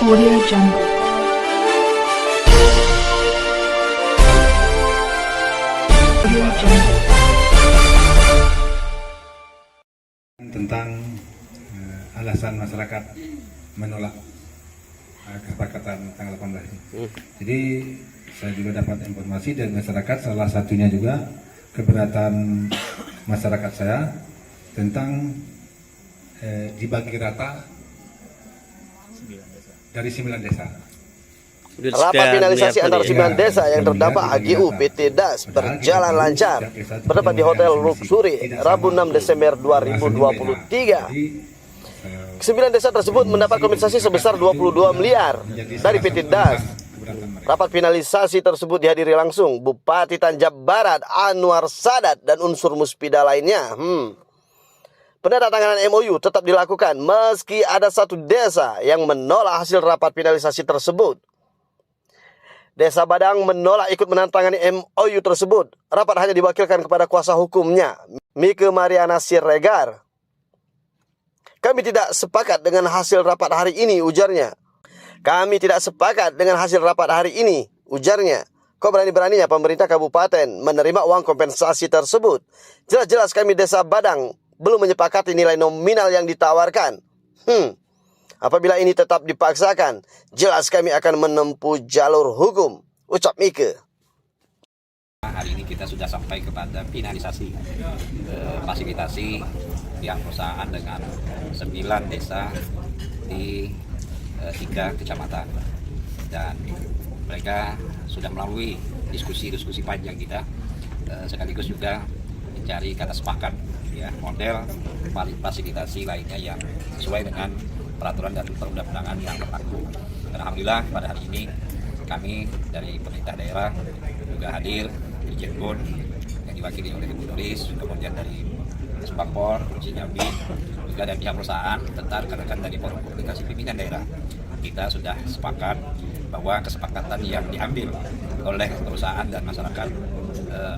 Audio Jungle. Audio Jungle. Tentang alasan masyarakat menolak kesepakatan tanggal 18 ini. Jadi saya juga dapat informasi dari masyarakat, salah satunya juga keberatan masyarakat saya tentang dibagi rata dari 9 desa. Rapat finalisasi antara 9 desa yang terdampak HGU PT DAS berjalan lancar. Bertempat di Hotel Luxury, Rabu 6 Desember 2023. 9 desa tersebut mendapat kompensasi sebesar 22 miliar dari PT DAS. Rapat finalisasi tersebut dihadiri langsung Bupati Tanjab Barat Anwar Sadat dan unsur muspida lainnya. Penandatanganan MOU tetap dilakukan meski ada satu desa yang menolak hasil rapat finalisasi tersebut. Desa Badang menolak ikut menandatangani MOU tersebut. Rapat hanya diwakilkan kepada kuasa hukumnya, Mike Mariana Siregar. Kami tidak sepakat dengan hasil rapat hari ini, ujarnya. Kami tidak sepakat dengan hasil rapat hari ini, ujarnya. Kok berani-beraninya pemerintah kabupaten menerima uang kompensasi tersebut? Jelas-jelas kami Desa Badang belum menyepakati nilai nominal yang ditawarkan. Apabila ini tetap dipaksakan, jelas kami akan menempuh jalur hukum, ucap Mike. Hari ini kita sudah sampai kepada finalisasi fasilitasi pihak perusahaan dengan 9 desa di 3 kecamatan, dan mereka sudah melalui diskusi panjang kita, sekaligus juga mencari kata sepakat ya, model fasilitasi lainnya yang sesuai dengan peraturan dan perundang-undangan yang berlaku. Dan alhamdulillah pada hari ini kami dari pemerintah daerah juga hadir di Cirebon yang diwakili oleh Ibu Doris, kemudian dari Spakpor, Jambi, juga dari pihak perusahaan, serta rekan-rekan dari Forum Komunikasi Pimpinan Daerah. Kita sudah sepakat bahwa kesepakatan yang diambil oleh perusahaan dan masyarakat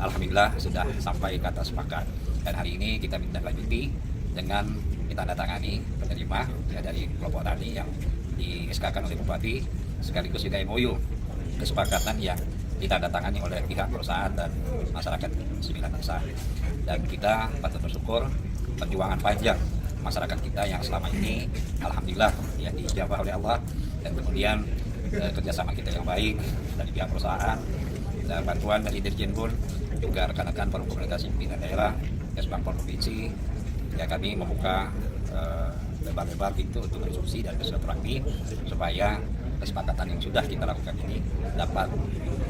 alhamdulillah sudah sampai kata sepakat. Dan hari ini kita menindaklanjuti dengan ditandatangani penerima ya, dari kelompok tani yang di-SK-kan oleh Bupati, sekaligus juga MOU kesepakatan yang ditandatangani oleh pihak perusahaan dan masyarakat 9 desa. Dan kita patut bersyukur perjuangan panjang masyarakat kita yang selama ini alhamdulillah ya dijabah oleh Allah, dan kemudian kerjasama kita yang baik dari pihak perusahaan dan bantuan dari Dirjenbun, juga rekan-rekan Forum Komunikasi Pimpinan Daerah, Spakpor Provinsi, ya kami membuka lebar-lebar pintu untuk berdiskusi dan bersilaturahmi supaya kesepakatan yang sudah kita lakukan ini dapat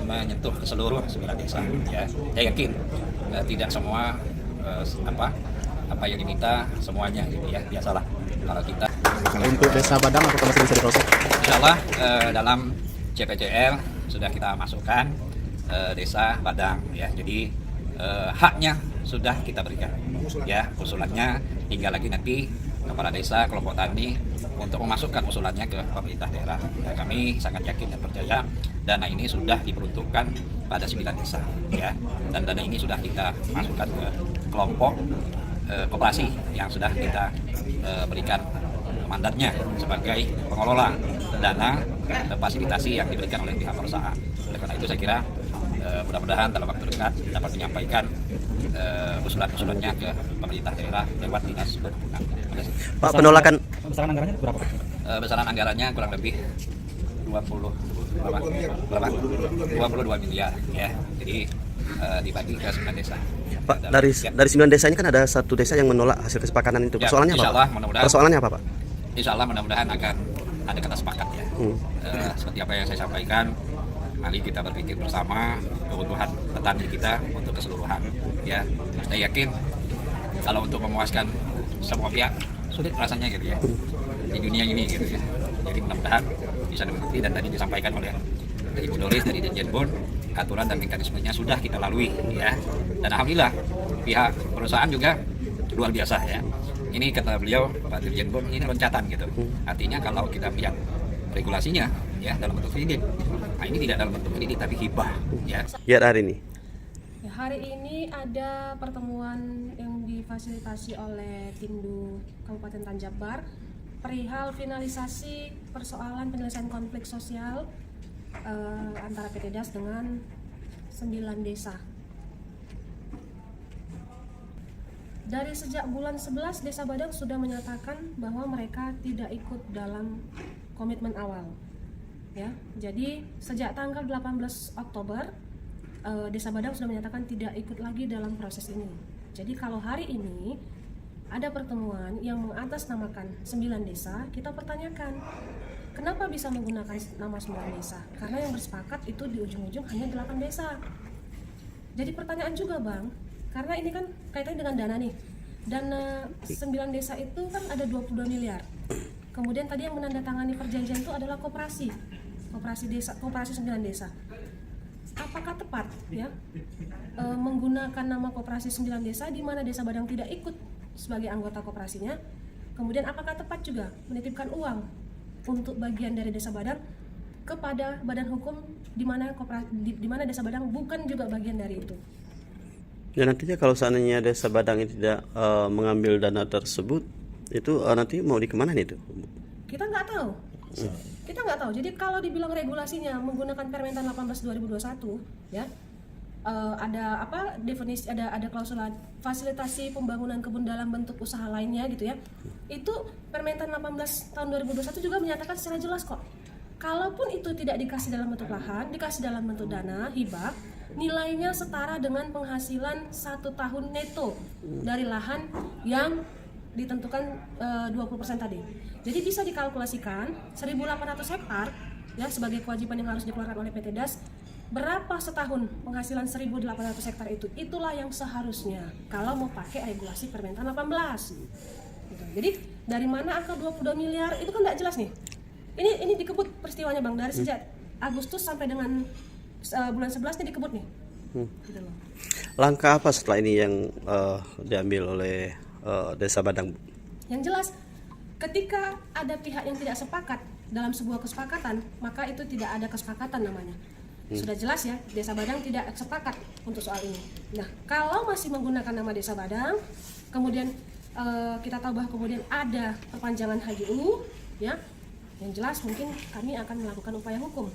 menyentuh ke seluruh 9 desa. Ya, saya yakin tidak semua apa yang diminta semuanya gitu ya, biasalah kalau kita. Untuk Desa Badang apakah masih bisa diproses? Insya Allah dalam CPCL sudah kita masukkan Desa Badang ya, jadi haknya sudah kita berikan ya, usulannya tinggal lagi nanti kepala desa, kelompok tani untuk memasukkan usulannya ke pemerintah daerah. Ya, kami sangat yakin dan percaya dana ini sudah diperuntukkan pada 9 desa ya, dan dana ini sudah kita masukkan ke kelompok koperasi yang sudah kita berikan mandatnya sebagai pengelola dana fasilitasi yang diberikan oleh pihak perusahaan. Oleh karena itu saya kira mudah-mudahan dalam waktu dekat dapat menyampaikan usulan-usulannya ke pemerintah daerah lewat dinas berwenang. Pak, penolakan besaran anggarannya berapa? Besaran anggarannya kurang lebih 22 miliar ya. Jadi dibagi ke 9 desa. Pak, dari 9 desa ini kan ada satu desa yang menolak hasil kesepakatan itu. Persoalannya apa, Pak? Persoalannya apa, Pak? Insya Allah mudah-mudahan akan ada kata sepakat ya. Seperti apa yang saya sampaikan, mari kita berpikir bersama kebutuhan petani kita untuk keseluruhan ya. Saya yakin kalau untuk memuaskan semua pihak sulit rasanya gitu ya di dunia ini gitu ya. Jadi mudah-mudahan bisa dimengerti, dan tadi disampaikan oleh Ibu Doris dari Dirjenbun, aturan dan mekanismenya sudah kita lalui ya. Dan alhamdulillah pihak perusahaan juga luar biasa ya. Ini kata beliau Pak Dirjenbun, ini loncatan gitu. Artinya kalau kita lihat regulasinya ya dalam bentuk kredit. Nah, ini tidak dalam bentuk kredit tapi hibah ya. Ya, hari ini. Ya, hari ini ada pertemuan yang difasilitasi oleh Tindu Kabupaten Tanjab Barat perihal finalisasi persoalan penyelesaian konflik sosial antara PT DAS dengan 9 desa. Dari sejak bulan 11, Desa Badang sudah menyatakan bahwa mereka tidak ikut dalam komitmen awal. Ya, jadi sejak tanggal 18 Oktober, Desa Badang sudah menyatakan tidak ikut lagi dalam proses ini. Jadi kalau hari ini ada pertemuan yang mengatasnamakan 9 desa, kita pertanyakan kenapa bisa menggunakan nama 9 desa? Karena yang bersepakat itu di ujung-ujung hanya 8 desa. Jadi pertanyaan juga Bang, karena ini kan kaitannya dengan dana nih. Dana 9 desa itu kan ada 22 miliar. Kemudian tadi yang menandatangani perjanjian itu adalah koperasi desa, koperasi 9 desa. Apakah tepat ya menggunakan nama koperasi 9 desa di mana Desa Badang tidak ikut sebagai anggota koperasinya? Kemudian apakah tepat juga menitipkan uang untuk bagian dari Desa Badang kepada badan hukum di mana Desa Badang bukan juga bagian dari itu? Ya nantinya kalau seandainya Desa Badang ini tidak mengambil dana tersebut, itu nanti mau dikemana nih itu? Kita nggak tahu. Kita nggak tahu. Jadi kalau dibilang regulasinya menggunakan Permentan 18/2021, ya ada apa definisi, ada klausul fasilitasi pembangunan kebun dalam bentuk usaha lainnya gitu ya. Itu Permentan 18 tahun 2021 juga menyatakan secara jelas kok. Kalaupun itu tidak dikasih dalam bentuk lahan, dikasih dalam bentuk dana hibah, nilainya setara dengan penghasilan 1 tahun neto dari lahan yang ditentukan 20% tadi. Jadi bisa dikalkulasikan 1.800 hektar ya sebagai kewajiban yang harus dikeluarkan oleh PT DAS. Berapa setahun penghasilan 1.800 hektar itu? Itulah yang seharusnya kalau mau pakai regulasi Permentan 18. Gitu. Jadi dari mana angka 22 miliar itu kan tidak jelas nih. Ini dikebut peristiwanya Bang, dari sejak Agustus sampai dengan bulan 11 ini dikebut nih. Gitu loh. Langkah apa setelah ini yang diambil oleh Desa Badang? Yang jelas, ketika ada pihak yang tidak sepakat dalam sebuah kesepakatan, maka itu tidak ada kesepakatan namanya. Sudah jelas ya, Desa Badang tidak sepakat untuk soal ini. Nah, kalau masih menggunakan nama Desa Badang, kemudian kita tahu bahwa kemudian ada perpanjangan HGU, ya, yang jelas mungkin kami akan melakukan upaya hukum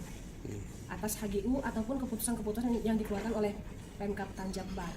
atas HGU ataupun keputusan-keputusan yang dikeluarkan oleh Pemkab Tanjab Bar.